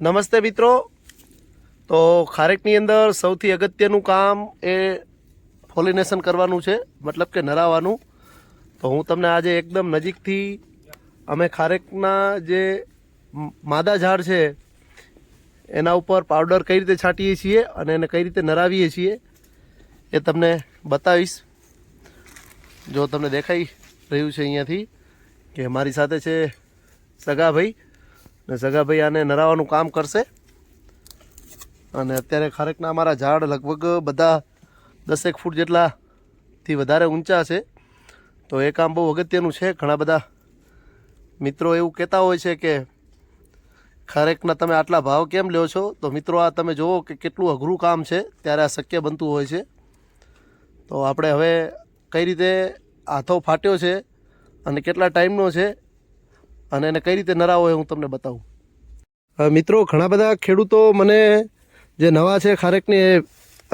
નમસ્તે મિત્રો। તો ખારેકની અંદર સૌથી અગત્યનું કામ એ પોલિનેશન કરવાનું છે, મતલબ કે નરાવાનું। તો હું તમને આજે એકદમ નજીકથી અમે ખારેકના જે માદા ઝાડ છે એના ઉપર પાવડર કઈ રીતે છાંટીએ છીએ અને એને કઈ રીતે નરાવીએ છીએ એ તમને બતાવીશ। જો તમને દેખાઈ રહ્યું છે અહીંયાથી કે મારી સાથે છે સગાભાઈ, ને સગાભાઈ આને નરાવાનું કામ કરશે। અને અત્યારે ખારેકના અમારા ઝાડ લગભગ બધા 10 ફૂટ જેટલાથી વધારે ઊંચા છે। તો એ કામ બહુ અગત્યનું છે। ઘણા બધા મિત્રો એવું કહેતા હોય છે કે ખારેકના તમે આટલા ભાવ કેમ લ્યો છો? તો મિત્રો આ તમે જુઓ કે કેટલું અઘરું કામ છે, ત્યારે આ શક્ય બનતું હોય છે। તો આપણે હવે કઈ રીતે હાથો ફાટ્યો છે અને કેટલા ટાઈમનો છે અને એને કઈ રીતે નરાવો એ હું તમને બતાવું। મિત્રો ઘણા બધા ખેડૂતો મને જે નવા છે ખારેકની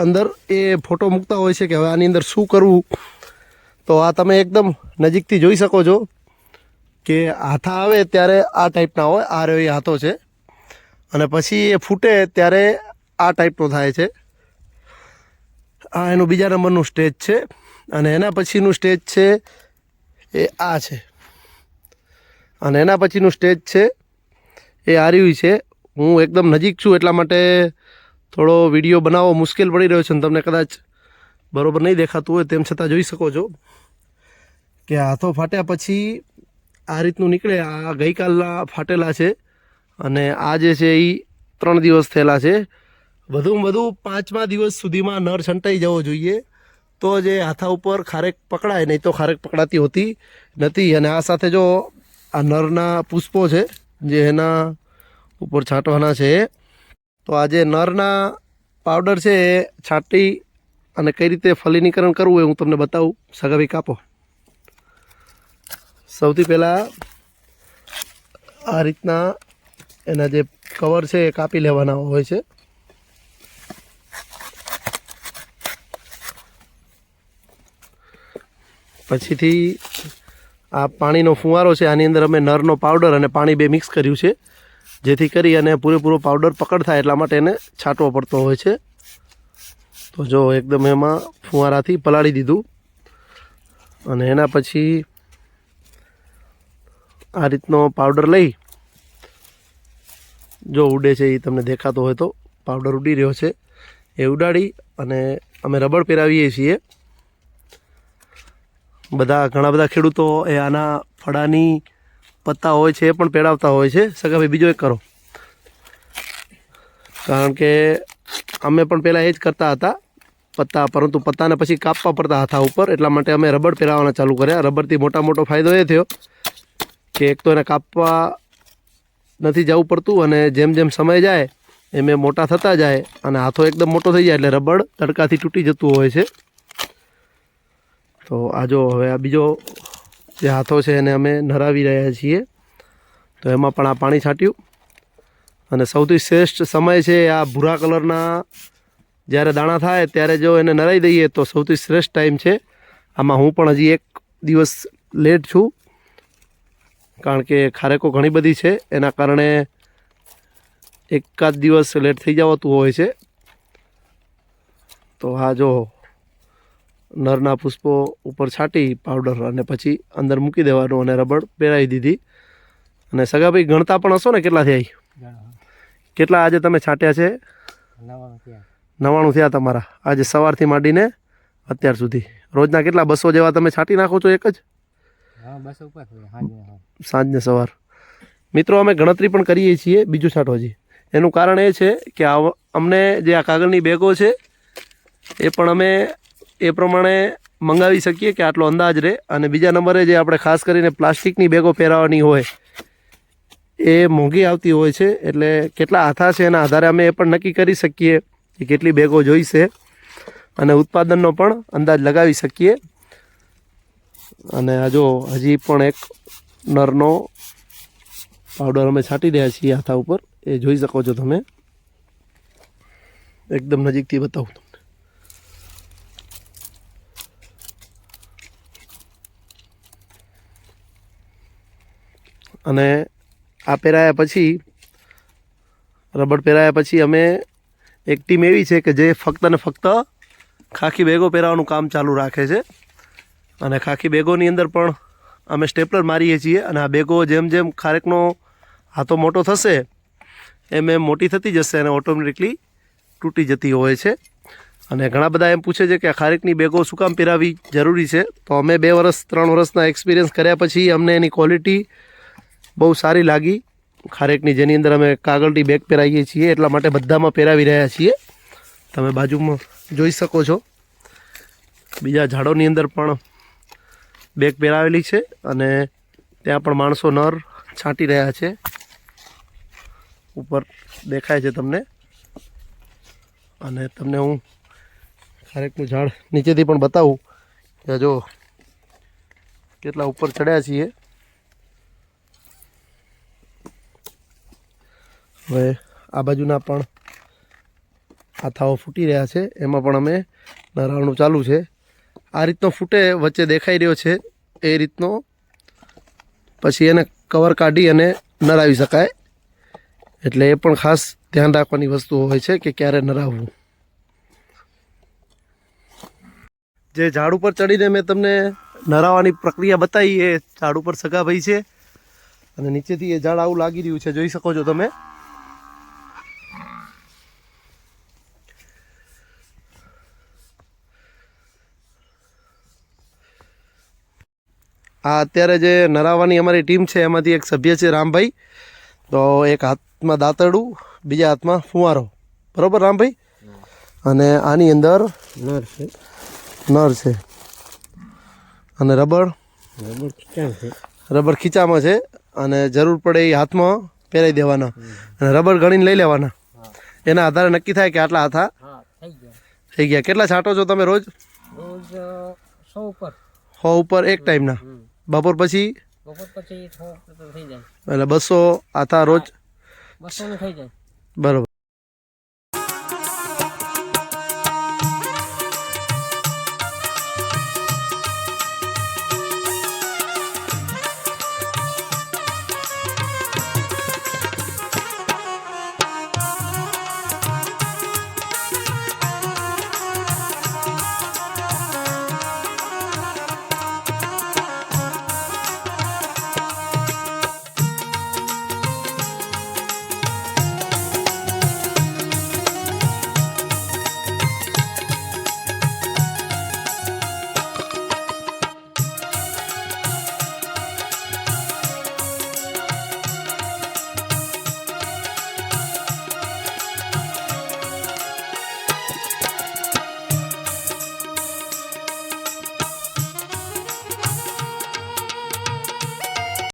અંદર એ ફોટો મૂકતા હોય છે કે હવે આની અંદર શું કરવું। તો આ તમે એકદમ નજીકથી જોઈ શકો છો કે હાથા આવે ત્યારે આ ટાઈપના હોય, આ રહ્યો એ હાથો છે, અને પછી એ ફૂટે ત્યારે આ ટાઈપનો થાય છે। આ એનું બીજા નંબરનું સ્ટેજ છે, અને એના પછીનું સ્ટેજ છે એ આ છે, અને એના પછીનું સ્ટેજ છે એ આ રહ્યું છે। હું એકદમ નજીક છું એટલા માટે થોડો વિડીયો બનાવવો મુશ્કેલ પડી રહ્યો છે, અને તમને કદાચ બરાબર નહીં દેખાતું હોય, તેમ છતાં જોઈ શકો છો કે હાથો ફાટ્યા પછી આ રીતનું નીકળે। આ ગઈકાલના ફાટેલા છે, અને આ જે છે એ 3 દિવસ થયેલા છે। વધુમાં વધુ 5મા દિવસ સુધીમાં નર છંટાઈ જવો જોઈએ, તો જે હાથા ઉપર ખારેક પકડાય, નહીં તો ખારેક પકડાતી હોતી નથી। અને આ સાથે જો આ નરના પુષ્પો છે જે એના ઉપર છાંટવાના છે, તો આ જે નરના પાવડર છે એ છાંટી અને કઈ રીતે ફલિનીકરણ કરવું એ હું તમને બતાવું। સગાભાઈ કાપો। સૌથી પહેલાં આ રીતના એના જે કવર છે એ કાપી લેવાના હોય છે। પછીથી આ પાણીનો ફુવારો છે, આની અંદર અમે નરનો પાવડર અને પાણી બે મિક્સ કર્યું છે, જેથી કરી અને પૂરેપૂરો પાવડર પકડ થાય એટલા માટે એને છાંટવો પડતો હોય છે। તો જો એકદમ એમાં ફુવારાથી પલાળી દીધું, અને એના પછી આ રીતનો પાવડર લઈ, જો ઉડે છે એ તમને દેખાતો હોય તો પાવડર ઉડી રહ્યો છે, એ ઉડાડી અને અમે રબડ પહેરાવીએ છીએ। ઘણા બધા ખેડૂતો એ આના ફળાની પત્તા હોય છે એ પણ પહેરાવતા હોય છે। સગાભાઈ બીજો એક કરો, કારણ કે અમે પણ પહેલાં એ જ કરતા હતા પત્તા, પરંતુ પત્તાને પછી કાપવા પડતા હાથા ઉપર, એટલા માટે અમે રબડ પહેરાવવાના ચાલુ કર્યા। રબડથી મોટો ફાયદો એ થયો કે એક તો એને કાપવા નથી જવું પડતું, અને જેમ જેમ સમય જાય એમ એ મોટા થતા જાય, અને હાથો એકદમ મોટો થઈ જાય એટલે રબડ તડકાથી તૂટી જતું હોય છે। તો આ જો હવે આ બીજો જે હાથો છે એને અમે નરાવી રહ્યા છીએ। તો એમાં પણ આ પાણી છાંટ્યું, અને સૌથી શ્રેષ્ઠ સમય છે આ ભૂરા કલરના જ્યારે દાણા થાય ત્યારે જો એને નરાવી દઈએ તો સૌથી શ્રેષ્ઠ ટાઈમ છે। આમાં હું પણ હજી 1 દિવસ લેટ છું, કારણ કે ખારેકો ઘણી બધી છે, એના કારણે એકાદ દિવસ લેટ થઈ જવાતું હોય છે। તો આ જો નરના પુષ્પો ઉપર છાંટી પાવડર, અને પછી અંદર મૂકી દેવાનું, અને રબડ પહેરાવી દીધી। અને સગાભાઈ ગણતા પણ હશો ને કેટલા થયા? કેટલા આજે તમે છાંટ્યા છે? 99 થયા તમારા આજે સવારથી માંડીને અત્યાર સુધી। રોજના કેટલા 200 જેવા તમે છાંટી નાખો છો એક જ? સાંજને સવાર। મિત્રો અમે ગણતરી પણ કરીએ છીએ બીજું છાંટો હજી। એનું કારણ એ છે કે અમને જે આ કાગળની બેગો છે એ પણ અમે એ પ્રમાણે મંગાવી શકીએ કે આટલો અંદાજ રહે। અને બીજા નંબરે જે આપણે ખાસ કરીને પ્લાસ્ટિકની બેગો પહેરાવવાની હોય એ મોંઘી આવતી હોય છે, એટલે કેટલા હાથા છે એના આધારે અમે એ પણ નક્કી કરી શકીએ કે કેટલી બેગો જોઈશે, અને ઉત્પાદનનો પણ અંદાજ લગાવી શકીએ। અને આ જો હજી પણ એક નરનો પાવડર અમે છાંટી રહ્યા છીએ હાથા ઉપર, એ જોઈ શકો છો તમે। એકદમ નજીકથી બતાવું તમને। અને આ પહેરાયા પછી રબર પહેરાયા પછી અમે એક ટીમ એવી છે કે જે ફક્ત ને ફક્ત ખાખી બેગો પહેરાવાનું કામ ચાલુ રાખે છે અને ખાખી બેગોની અંદર પણ અમે સ્ટેપલર મારીએ છીએ અને આ બેગો જેમ જેમ ખારેકનો હાથો મોટો થશે એમ એમ મોટી થતી જશે અને ઓટોમેટિકલી તૂટી જતી હોય છે અને ઘણા બધા એમ પૂછે છે કે આ ખારેકની બેગો શું કામ પહેરાવી જરૂરી છે તો અમે 2 વર્ષ 3 વર્ષના એક્સપિરિયન્સ કર્યા પછી અમને એની ક્વોલિટી બહુ સારી લાગી ખારેકની, જેની અંદર અમે કાગળની બેગ પહેરાવીએ છીએ એટલા માટે બધામાં પહેરાવી રહ્યા છીએ. તમે બાજુમાં જોઈ શકો છો બીજા ઝાડોની અંદર પણ બેગ પહેરાવેલી છે અને ત્યાં પણ માણસો નર છાંટી રહ્યા છે. ઉપર દેખાય છે તમને અને તમને હું ખારેકનું ઝાડ નીચેથી પણ બતાવું કે જો કેટલા ઉપર ચડ્યા છીએ. હવે આ બાજુના પણ આથાઓ ફૂટી રહ્યા છે, એમાં પણ અમે નરાવવાનું ચાલુ છે. આ રીતનો ફૂટે વચ્ચે દેખાઈ રહ્યો છે એ રીતનો પછી એને કવર કાઢી અને નરાવી શકાય, એટલે એ પણ ખાસ ધ્યાન રાખવાની વસ્તુ હોય છે કે ક્યારે નરાવવું. જે ઝાડ ઉપર ચડીને મેં તમને નરાવવાની પ્રક્રિયા બતાવી એ ઝાડ ઉપર સગાભાઈ છે અને નીચેથી એ ઝાડ આવું લાગી રહ્યું છે, જોઈ શકો છો તમે. આ અત્યારે જે નરાવવાની અમારી ટીમ છે એમાંથી એક સભ્ય છે રામભાઈ. તો એક હાથમાં દાંતરડું, બીજા હાથમાં ફુવારો, બરોબર રામભાઈ? અને આની અંદર નર છે અને રબર ખીચામાં છે અને જરૂર પડે એ હાથમાં પહેરાવી દેવાના અને રબર ગણીને લઈ લેવાના. એના આધારે નક્કી થાય કે આટલા હાથા થઈ ગયા. કેટલા છાંટો છો તમે રોજ? 100 ઉપર એક ટાઈમના. બપોર પછી એટલે 200 હાથા રોજ. બરોબર.